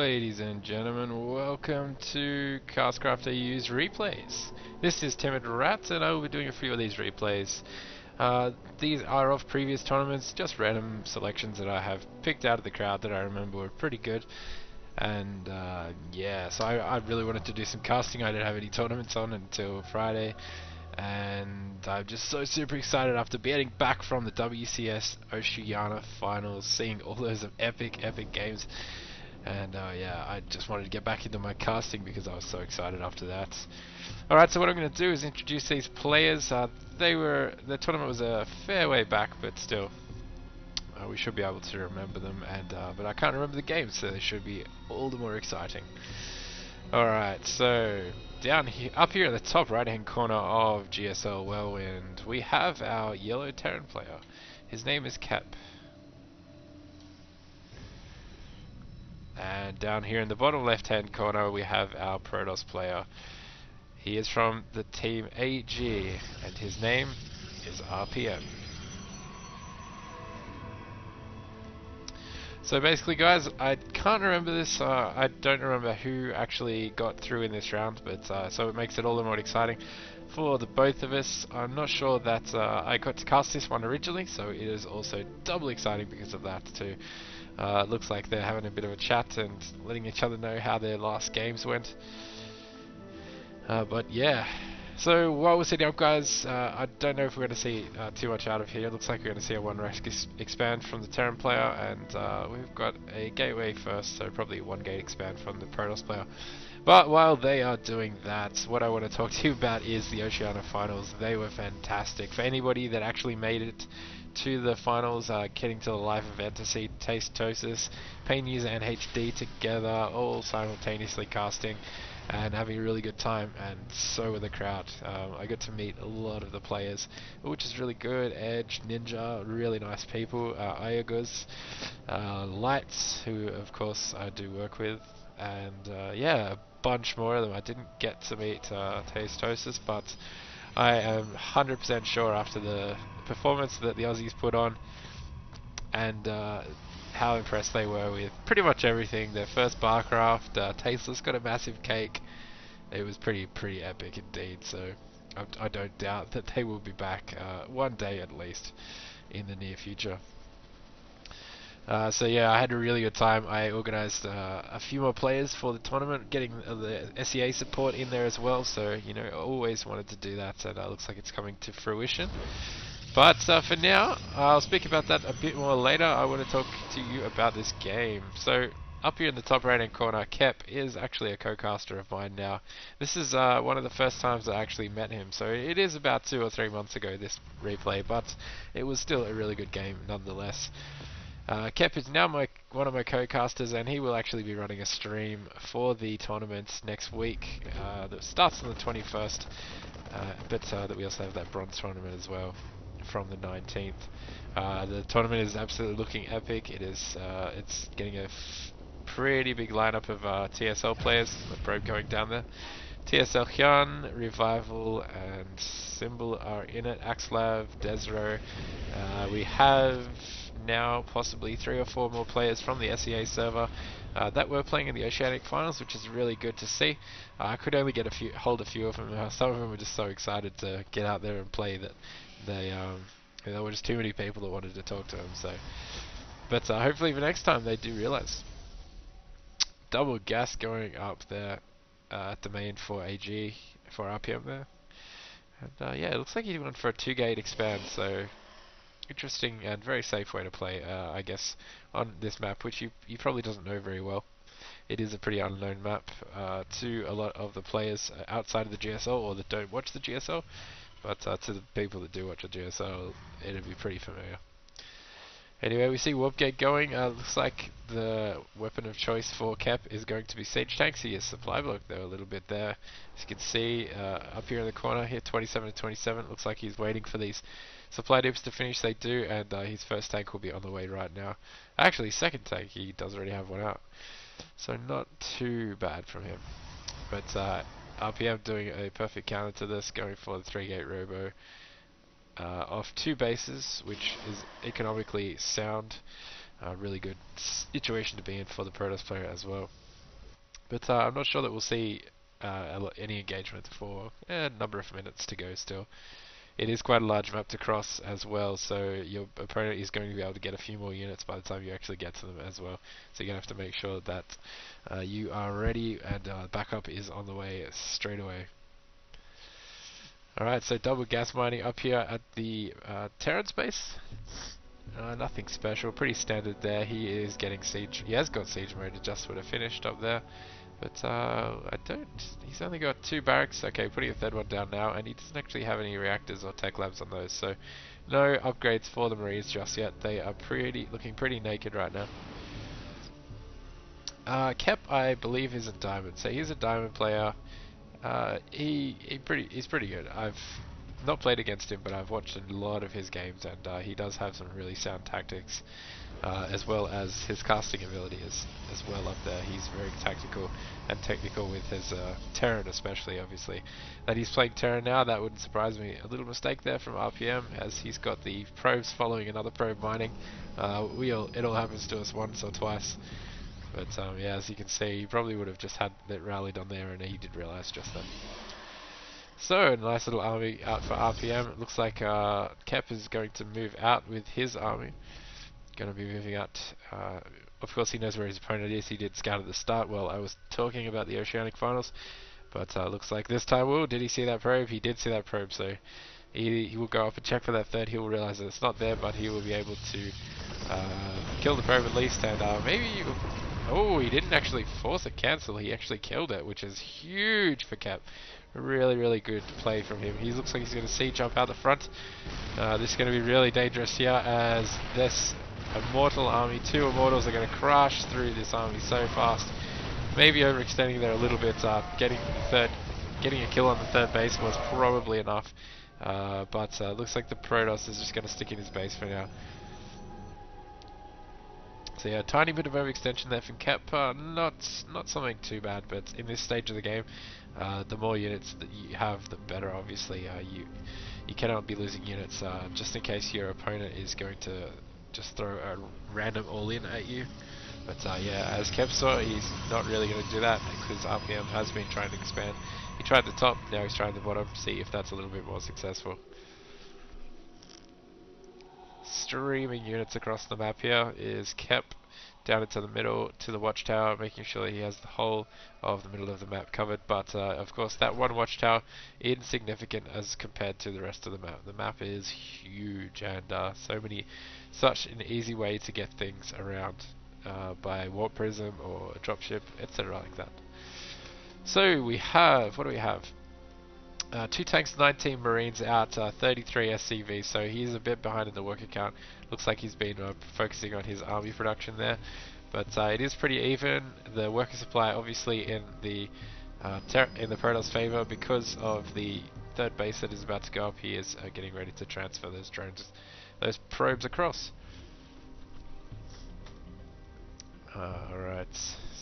Ladies and gentlemen, welcome to CastCraFtAu's replays. This is Timidrat and I will be doing a few of these replays. These are of previous tournaments, just random selections that I have picked out of the crowd that I remember were pretty good. And yeah, so I really wanted to do some casting. I didn't have any tournaments on until Friday. And I'm just so super excited after getting back from the WCS Oceania finals, seeing all those epic games. And yeah, I just wanted to get back into my casting because I was so excited after that. Alright, so what I'm going to do is introduce these players. The tournament was a fair way back, but still, we should be able to remember them. And but I can't remember the games, so they should be all the more exciting. Alright, so up here at the top right hand corner of GSL Whirlwind, we have our yellow Terran player. His name is Kep. And down here in the bottom left hand corner we have our Protoss player. He is from the team AG and his name is RPM. So basically guys, I can't remember this, I don't remember who actually got through in this round, but so it makes it all the more exciting for the both of us. I'm not sure that I got to cast this one originally, so it is also double exciting because of that too. It looks like they're having a bit of a chat and letting each other know how their last games went. But yeah, so while we're setting up guys, I don't know if we're going to see too much out of here. It looks like we're going to see a one rack expand from the Terran player, and we've got a gateway first, so probably one gate expand from the Protoss player. But while they are doing that, what I want to talk to you about is the Oceania finals. They were fantastic. For anybody that actually made it to the finals, getting to the live event to see Tastosis, Pain User and HD together, all simultaneously casting and having a really good time, and so were the crowd. I got to meet a lot of the players, which is really good. Edge, Ninja, really nice people. Iaguz, Lights, who of course I do work with, and yeah, a bunch more of them. I didn't get to meet Tastosis, but I am 100% sure after the performance that the Aussies put on and how impressed they were with pretty much everything. Their first barcraft, Tasteless got a massive cake. It was pretty epic indeed, so I don't doubt that they will be back one day at least in the near future. So yeah, I had a really good time. I organised a few more players for the tournament, getting the SEA support in there as well, so you know, I always wanted to do that, and it looks like it's coming to fruition. But for now, I'll speak about that a bit more later. I want to talk to you about this game. So up here in the top right hand corner, Kep is actually a co-caster of mine now. This is one of the first times I actually met him, so it is about 2 or 3 months ago, this replay, but it was still a really good game nonetheless. Kep is now one of my co-casters, and he will actually be running a stream for the tournament next week. That starts on the 21st, but that we also have that bronze tournament as well from the 19th. The tournament is absolutely looking epic. It's getting a pretty big lineup of TSL players. The probe going down there. TSL Hyun, Revival, and Symbol are in it. Axlav, Desro. We have now possibly 3 or 4 more players from the SEA server that were playing in the Oceanic finals, which is really good to see. I could only get hold a few of them. Some of them were just so excited to get out there and play that there were just too many people that wanted to talk to them. So, but hopefully the next time they do realize. Double gas going up there at the main for AG for RPM there, and yeah, it looks like he went for a 2-gate expand. So interesting and very safe way to play, I guess, on this map, which he probably doesn't know very well. It is a pretty unknown map to a lot of the players outside of the GSL or that don't watch the GSL, but to the people that do watch the GSL, it'll be pretty familiar. Anyway, we see Warpgate going. Looks like the weapon of choice for Kep is going to be Siege Tanks. He is supply block though a little bit there. As you can see up here in the corner here, 27 to 27. Looks like he's waiting for these supply dips to finish. They do, and his first tank will be on the way right now. Actually, second tank, he does already have one out. So not too bad from him. But RPM doing a perfect counter to this, going for the 3-gate robo. Off 2 bases, which is economically sound. Really good situation to be in for the Protoss player as well. But I'm not sure that we'll see any engagement for a number of minutes to go still. It is quite a large map to cross as well, so your opponent is going to be able to get a few more units by the time you actually get to them as well. So you're going to have to make sure that you are ready and backup is on the way straight away. Alright, so double gas mining up here at the Terran's base. Nothing special, pretty standard there. He is getting siege. He has got siege mode, just would have finished up there. But I don't. He's only got 2 barracks. Okay, putting a third one down now, and he doesn't actually have any reactors or tech labs on those. So no upgrades for the Marines just yet. They are looking pretty naked right now. Kep, I believe, is a diamond. So he's a diamond player. He's pretty good. I've not played against him, but I've watched a lot of his games, and he does have some really sound tactics, as well as his casting ability is as well up there. He's very tactical and technical with his Terran, especially. Obviously, that he's playing Terran now, that wouldn't surprise me. A little mistake there from RPM, as he's got the probes following another probe mining. It all happens to us once or twice. But yeah, as you can see, he probably would have just had it rallied on there, and he did realise just then. So, a nice little army out for RPM. It looks like Kep is going to move out with his army. Going to be moving out. Of course, he knows where his opponent is. He did scout at the start while I was talking about the Oceanic Finals. But looks like this time, did he see that probe? He did see that probe, so he will go up and check for that third. He will realise that it's not there, but he will be able to kill the probe at least, and maybe... Oh, he didn't actually force a cancel. He actually killed it, which is huge for Kep. Really, really good play from him. He looks like he's going to siege jump out the front. This is going to be really dangerous here, as this Immortal army, 2 Immortals, are going to crash through this army so fast. Maybe overextending there a little bit. Getting a kill on the third base was probably enough. But looks like the Protoss is just going to stick in his base for now. So yeah, tiny bit of overextension there from Kep. Not something too bad, but in this stage of the game, the more units that you have, the better. Obviously, you cannot be losing units just in case your opponent is going to just throw a random all-in at you. But yeah, as Kep saw, he's not really going to do that, because RPM has been trying to expand. He tried the top, now he's trying the bottom. See if that's a little bit more successful. Streaming units across the map here is Kep down into the middle to the watchtower, making sure that he has the whole of the middle of the map covered. But of course, that one watchtower insignificant as compared to the rest of the map. The map is huge, and such an easy way to get things around by warp prism or a dropship, etc. like that. So we have, what do we have? 2 tanks, 19 Marines out, 33 SCV, so he's a bit behind in the worker count. Looks like he's been focusing on his army production there, but it is pretty even. The worker supply obviously in the Protoss favour because of the third base that is about to go up. He is getting ready to transfer those drones, those probes across. Alright,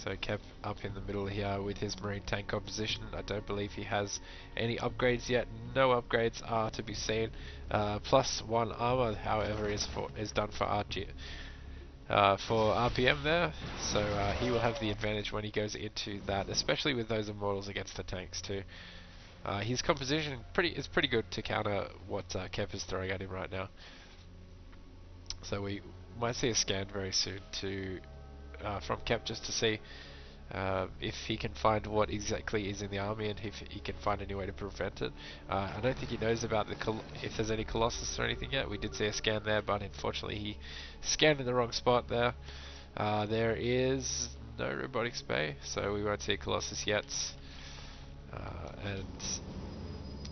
so Kep up in the middle here with his marine tank composition. I don't believe he has any upgrades yet. No upgrades are to be seen. +1 armor, however, is done for RPM there, so he will have the advantage when he goes into that, especially with those Immortals against the tanks too. His composition is pretty good to counter what Kep is throwing at him right now. So we might see a scan very soon from Kep, just to see if he can find what exactly is in the army and if he can find any way to prevent it. I don't think he knows about if there's any Colossus or anything yet. We did see a scan there, but unfortunately he scanned in the wrong spot there. There is no robotics bay, so we won't see a Colossus yet. And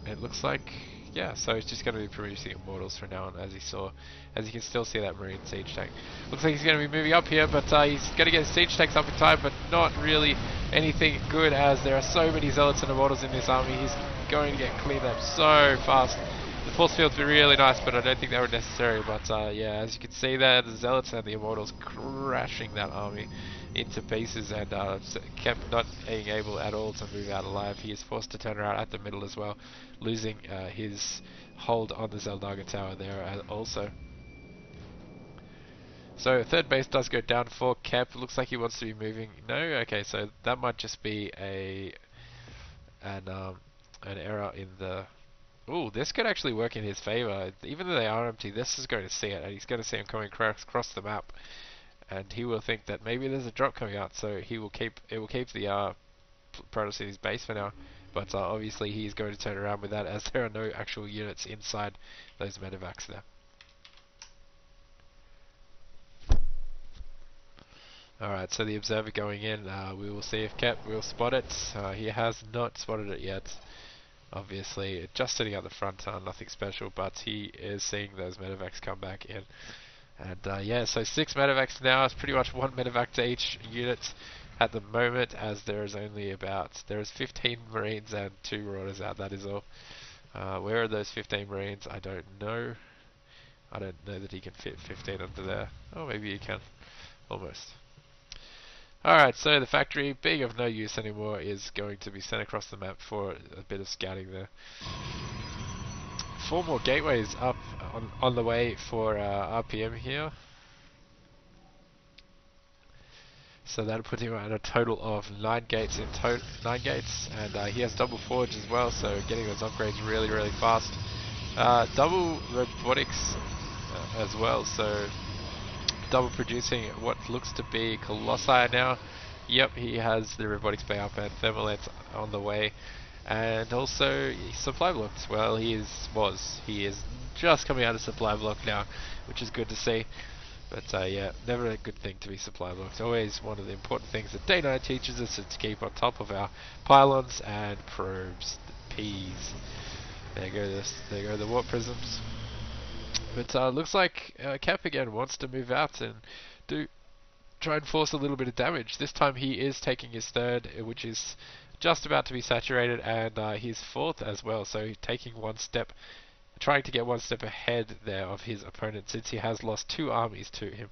it looks like, yeah, so it's just going to be producing Immortals from now on, as you can still see that Marine siege tank. Looks like he's going to be moving up here, but he's going to get his siege tanks up in time, but not really anything good, as there are so many Zealots and Immortals in this army. He's going to get cleaned up so fast. The force fields were really nice, but I don't think they were necessary. But yeah, as you can see there, the Zealots and the Immortals crashing that army into pieces, and Kep not being able at all to move out alive. He is forced to turn around at the middle as well, losing his hold on the Zeldaga tower there also. So third base does go down for Kep. Looks like he wants to be moving. No, okay, so that might just be an error in the. Ooh, this could actually work in his favor. Even though they are empty, this is going to see it, and he's going to see him coming across the map, and he will think that maybe there's a drop coming out. So he will keep the Protoss in his base for now. But obviously he's going to turn around with that, as there are no actual units inside those medevacs there. Alright, so the observer going in, we will see if Kep will spot it. He has not spotted it yet. Obviously, just sitting out the front, nothing special, but he is seeing those medevacs come back in. And yeah, so 6 medevacs now. It's pretty much 1 medevac to each unit at the moment, as there is 15 Marines and 2 Marauders out, that is all. Where are those 15 Marines? I don't know. I don't know that he can fit 15 under there. Oh, maybe he can. Almost. Alright, so the factory, being of no use anymore, is going to be sent across the map for a bit of scouting there. 4 more gateways up on the way for RPM here. So that'll put him at a total of 9 gates in 9 gates, and he has double forge as well, so getting those upgrades really, really fast. Double robotics as well, so double producing what looks to be Colossi now. Yep, he has the robotics bay up and thermalets on the way, and also supply blocks. Well, he is just coming out of supply block now, which is good to see. But yeah, never a good thing to be supply blocked. Always one of the important things that Day 9 teaches us is to keep on top of our pylons and probes, the P's. There go the warp prisms. But looks like Kep again wants to move out and try and force a little bit of damage. This time he is taking his third, which is just about to be saturated, and his fourth as well. So taking trying to get one step ahead there of his opponent, since he has lost 2 armies to him.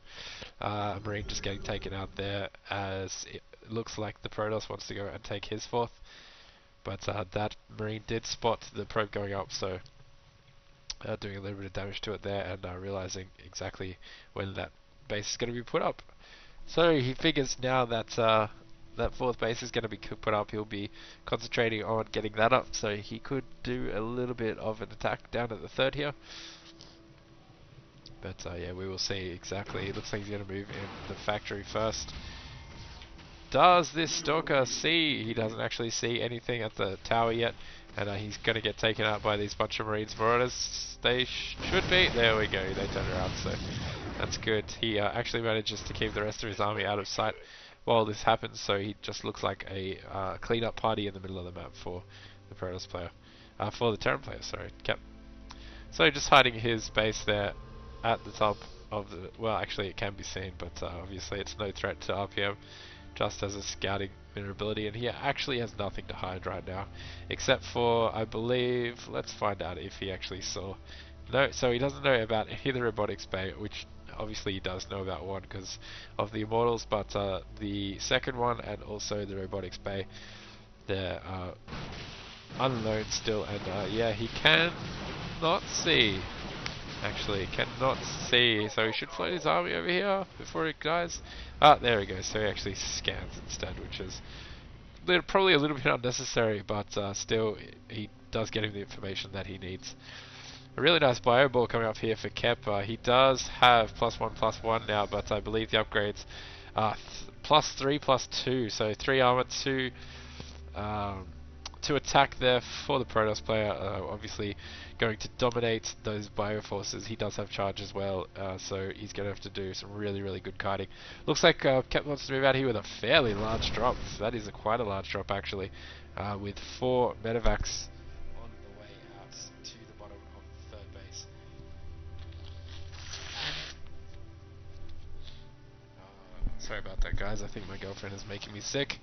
A Marine just getting taken out there, as it looks like the Protoss wants to go and take his fourth. But that Marine did spot the probe going up, so doing a little bit of damage to it there, and realizing exactly when that base is going to be put up. So he figures now that that 4th base is going to be put up, he'll be concentrating on getting that up, so he could do a little bit of an attack down at the 3rd here. But yeah, we will see exactly. It looks like he's going to move in the factory first. Does this Stalker see? He doesn't actually see anything at the tower yet, and he's going to get taken out by these bunch of Marines. Marauders, they should be. There we go, they turn around, so that's good. He actually manages to keep the rest of his army out of sight while this happens, so he just looks like a clean-up party in the middle of the map for the Protoss player. For the Terran player, sorry, Kep. So just hiding his base there at the top of the... Well, actually it can be seen, but obviously it's no threat to RPM. Just as a scouting vulnerability, and he actually has nothing to hide right now, except for, I believe, let's find out if he actually saw. No, so he doesn't know about either robotics bay, which obviously he does know about one because of the Immortals, but the second one and also the robotics bay, they're unknown still, and yeah, he can not see. Actually, cannot see, so he should float his army over here before it dies. Ah, there we go, so he actually scans instead, which is probably a little bit unnecessary, but still, he does get him the information that he needs. A really nice bio ball coming up here for Kep. He does have +1/+1 now, but I believe the upgrades are +3 +2, so 3 armor, 2 to attack there for the Protoss player. Obviously going to dominate those bioforces. He does have charge as well, so he's going to have to do some really, really good kiting. Looks like Kep wants to move out here with a fairly large drop. That is quite a large drop actually, with 4 medevacs on the way out to the bottom of the 3rd base. Sorry about that, guys. I think my girlfriend is making me sick.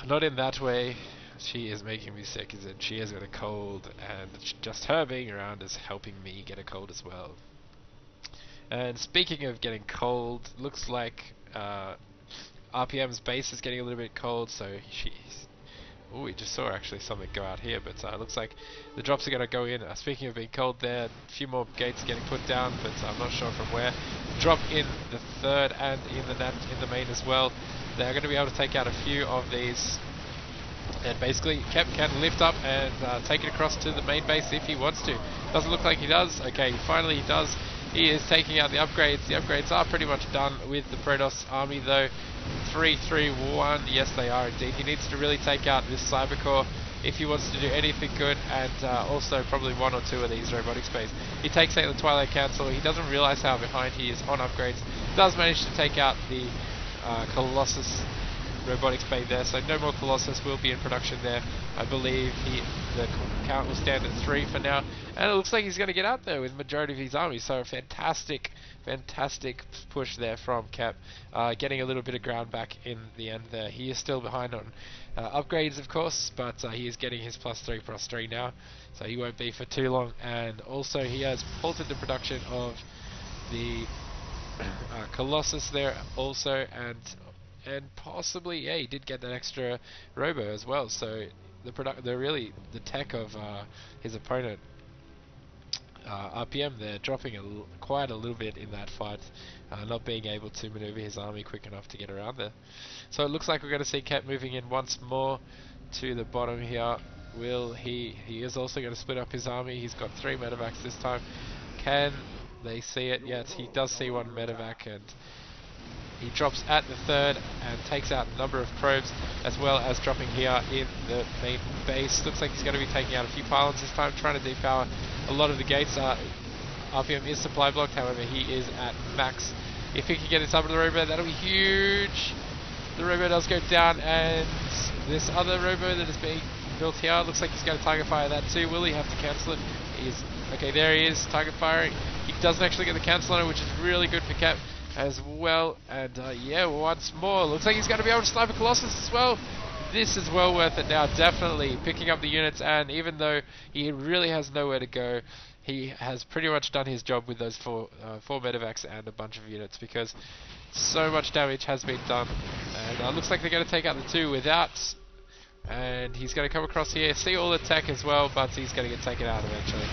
Not in that way. She is making me sick, is that she has got a cold, and just her being around is helping me get a cold as well. And speaking of getting cold, looks like RPM's base is getting a little bit cold, so she's Oh, we just saw actually something go out here, but it looks like the drops are going to go in. Speaking of being cold there, a few more gates getting put down, but I'm not sure from where. Drop in the third and in the main as well. They're going to be able to take out a few of these. And basically, Kep can lift up and take it across to the main base if he wants to. Doesn't look like he does. Okay, finally he does. He is taking out the upgrades. The upgrades are pretty much done with the Protoss army though. 3-3-1, yes they are indeed. He needs to really take out this Cyber Core if he wants to do anything good, and also probably one or two of these robotics bays. He takes out the Twilight Council. He doesn't realise how behind he is on upgrades. Does manage to take out the Colossus robotics bay there, so no more Colossus will be in production there. I believe the count will stand at 3 for now, and it looks like he's going to get out there with the majority of his army, so a fantastic push there from Kep, getting a little bit of ground back in the end there. He is still behind on upgrades of course, but he is getting his +3/+3 now, so he won't be for too long, and also he has halted the production of the Colossus there also, and possibly, yeah, he did get that extra robo as well. So the tech of his opponent, RPM, they're dropping quite a little bit in that fight, not being able to maneuver his army quick enough to get around there. So it looks like we're going to see Kep moving in once more to the bottom here. Will he is also going to split up his army. He's got 3 medevacs this time. Can they see it? Yes, he does see 1 medevac, and he drops at the third and takes out a number of probes, as well as dropping here in the main base. Looks like he's going to be taking out a few pylons this time, trying to depower a lot of the gates. RPM is supply blocked, however he is at max. If he can get this up to the robo, that'll be huge. The robo does go down, and this other robo that is being built here, looks like he's going to target fire that too. Will he have to cancel it? Okay, there he is, target firing. He doesn't actually get the cancel on it, which is really good for Kep as well, and yeah, once more, looks like he's going to be able to snipe a Colossus as well. This is well worth it now, definitely picking up the units, and even though he really has nowhere to go, he has pretty much done his job with those four medevacs and a bunch of units, because so much damage has been done, and looks like they're going to take out the 2 without, and he's going to come across here, see all the tech as well, but he's going to get taken out eventually.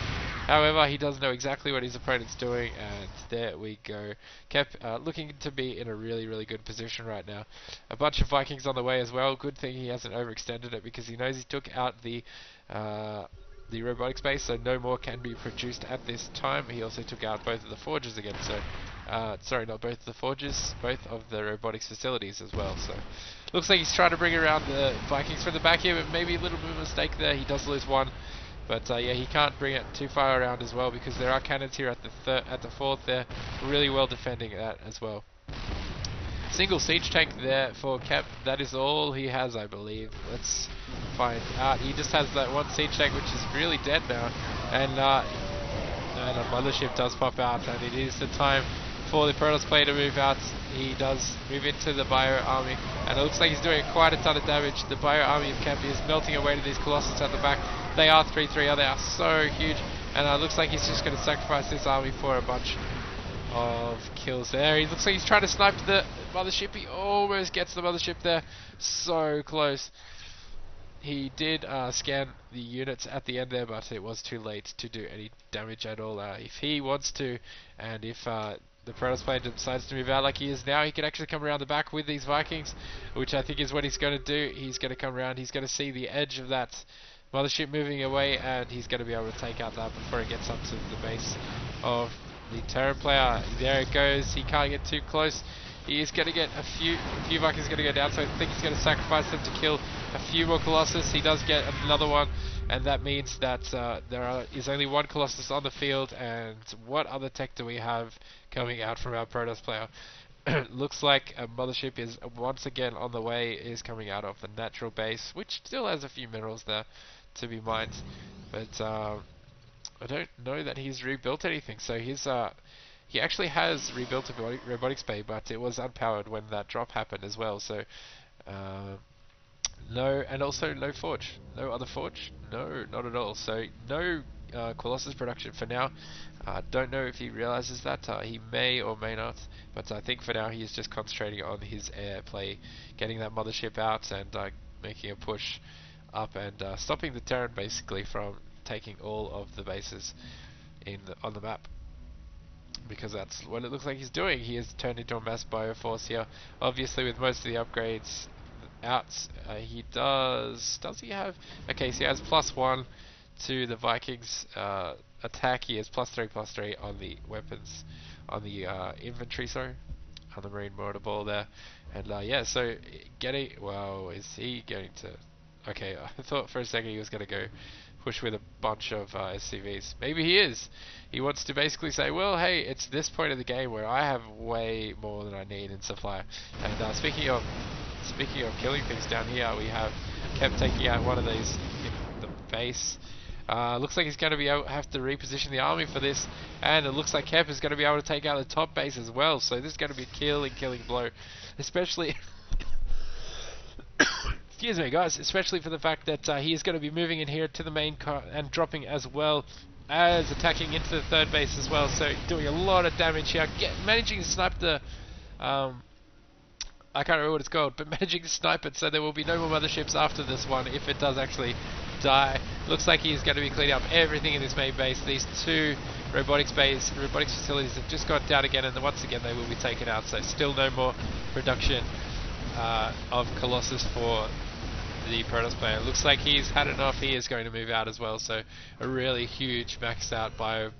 However, he does know exactly what his opponent's doing, and there we go. Kep looking to be in a really good position right now. A bunch of Vikings on the way as well. Good thing he hasn't overextended it, because he knows he took out the robotics base, so no more can be produced at this time. He also took out both of the forges again, so sorry, not both of the forges, both of the robotics facilities as well. So looks like he's trying to bring around the Vikings from the back here, but maybe a little bit of a mistake there. He does lose 1. But yeah, he can't bring it too far around as well, because there are cannons here at the 4th. They're really well defending that as well. Single siege tank there for Kep. That is all he has, I believe. Let's find out. He just has that 1 siege tank, which is really dead now. And a mothership does pop out, and it is the time for the Protoss player to move out. He does move into the bio army, and it looks like he's doing quite a ton of damage. The bio army of Kep is melting away to these Colossus at the back. They are 3-3, they are so huge, and it looks like he's just going to sacrifice this army for a bunch of kills there. He looks like he's trying to snipe the mothership. He almost gets the mothership there, so close. He did scan the units at the end there, but it was too late to do any damage at all. If he wants to, and if the Protoss player decides to move out like he is now, he can actually come around the back with these Vikings, which I think is what he's going to do. He's going to come around, he's going to see the edge of that mothership moving away, and he's going to be able to take out that before he gets up to the base of the Terran player. There it goes, he can't get too close. He is going to get a few Vikings going to go down, so I think he's going to sacrifice them to kill a few more Colossus. He does get another one, and that means that there is only 1 Colossus on the field. And what other tech do we have coming out from our Protoss player? Looks like a mothership is once again on the way, is coming out of the natural base, which still has a few minerals there to be mined, but I don't know that he's rebuilt anything. So he actually has rebuilt a robotics bay, but it was unpowered when that drop happened as well. So no, and also no forge, no other forge, no, not at all. So no Colossus production for now. Don't know if he realizes that, he may or may not, but I think for now he is just concentrating on his air play, getting that mothership out and making a push up and stopping the Terran basically from taking all of the bases on the map. Because that's what it looks like he's doing. He has turned into a mass bioforce here. Obviously, with most of the upgrades out, he does he have... Okay, so he has +1 to the Vikings attack. He has +3/+3 on the weapons, on the inventory, sorry, on the Marine Mortar Ball there. And yeah, so getting... Wow, is he going to... Okay, I thought for a second he was going to go push with a bunch of SCVs. Maybe he is. He wants to basically say, well, hey, it's this point of the game where I have way more than I need in supply. And speaking of killing things down here, we have Kep taking out one of these in the base. Looks like he's going to have to reposition the army for this, and it looks like Kep is going to be able to take out the top base as well. So this is going to be a killing blow, especially. Excuse me, guys, especially for the fact that he is going to be moving in here to the main car and dropping as well as attacking into the third base as well. So doing a lot of damage here, managing to snipe the I can't remember what it's called, but managing to snipe it so there will be no more motherships after this one if it does actually die. Looks like he's going to be cleaning up everything in this main base. These two robotics facilities have just gone down again, and once again they will be taken out. So still no more production of Colossus for the Protoss player. Looks like he's had enough. He is going to move out as well. So a really huge maxed out bio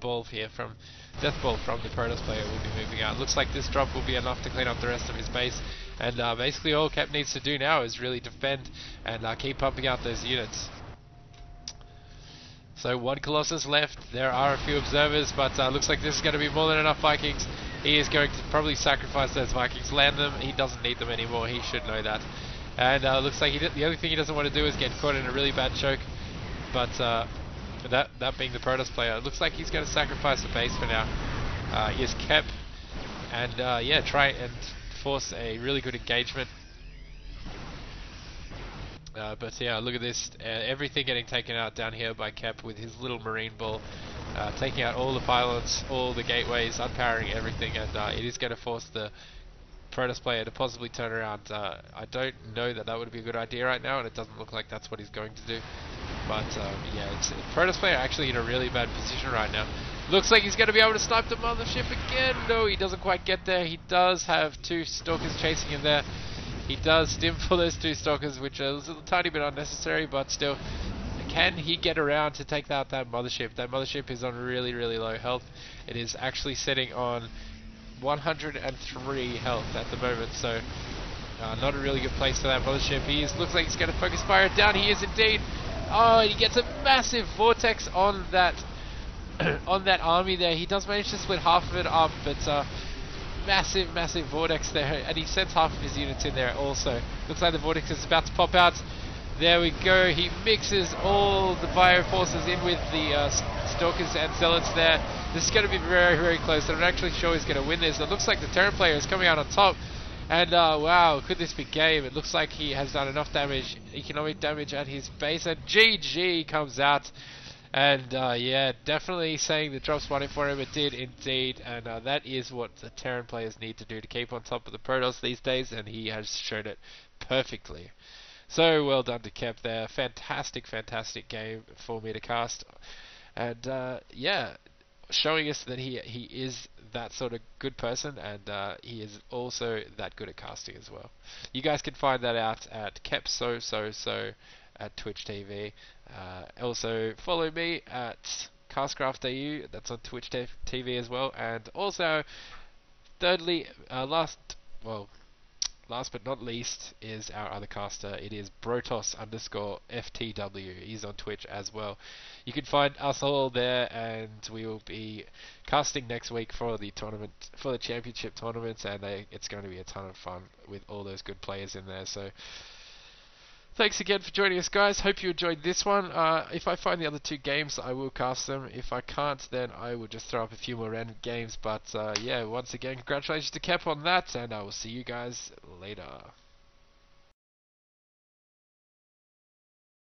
ball here from Death Ball from the Protoss player will be moving out. Looks like this drop will be enough to clean up the rest of his base. And basically all Kep needs to do now is really defend and keep pumping out those units. So one Colossus left. There are a few observers, but looks like this is going to be more than enough Vikings. He is going to probably sacrifice those Vikings, land them. He doesn't need them anymore. He should know that. And looks like the only thing he doesn't want to do is get caught in a really bad choke. But that being the Protoss player, it looks like he's going to sacrifice the base for now. Here's Kep, and yeah, try and force a really good engagement. But yeah, look at this, everything getting taken out down here by Kep with his little marine ball, taking out all the pylons, all the gateways, unpowering everything, and it is going to force the Protoss player to possibly turn around. I don't know that would be a good idea right now, and it doesn't look like that's what he's going to do. But yeah, it's Protoss player actually in a really bad position right now. Looks like he's going to be able to snipe the mothership again. No, he doesn't quite get there. He does have two stalkers chasing him there. He does stim for those two stalkers, which is a tiny bit unnecessary, but still, can he get around to take out that mothership? That mothership is on really, really low health. It is actually sitting on 103 health at the moment, so not a really good place for that mothership. Looks like he's going to focus fire down. He is indeed. Oh, and he gets a massive vortex on that on that army there. He does manage to split half of it up, but massive vortex there, and he sends half of his units in there also. Looks like the vortex is about to pop out. There we go. He mixes all the bio forces in with the stalkers and zealots there. This is going to be very, very close. I'm not actually sure he's going to win this. It looks like the Terran player is coming out on top. And wow, could this be game? It looks like he has done enough damage, economic damage at his base. And GG comes out. And yeah, definitely saying the drops wanted for him. It did indeed. And that is what the Terran players need to do to keep on top of the Protoss these days. And he has shown it perfectly. So well done to Kep there. Fantastic game for me to cast. And yeah, showing us that he is that sort of good person, and he is also that good at casting as well. You guys can find that out at Kep so at Twitch TV. Also follow me at CastCraFtAu, that's on Twitch TV as well. And also, thirdly, last but not least is our other caster. It is Brotos_FTW. He's on Twitch as well. You can find us all there, and we will be casting next week for the tournament, for the championship tournaments, and it's going to be a ton of fun with all those good players in there. So thanks again for joining us, guys. Hope you enjoyed this one. If I find the other two games, I will cast them. If I can't, then I will just throw up a few more random games. But yeah, once again, congratulations to Kep on that, and I will see you guys later.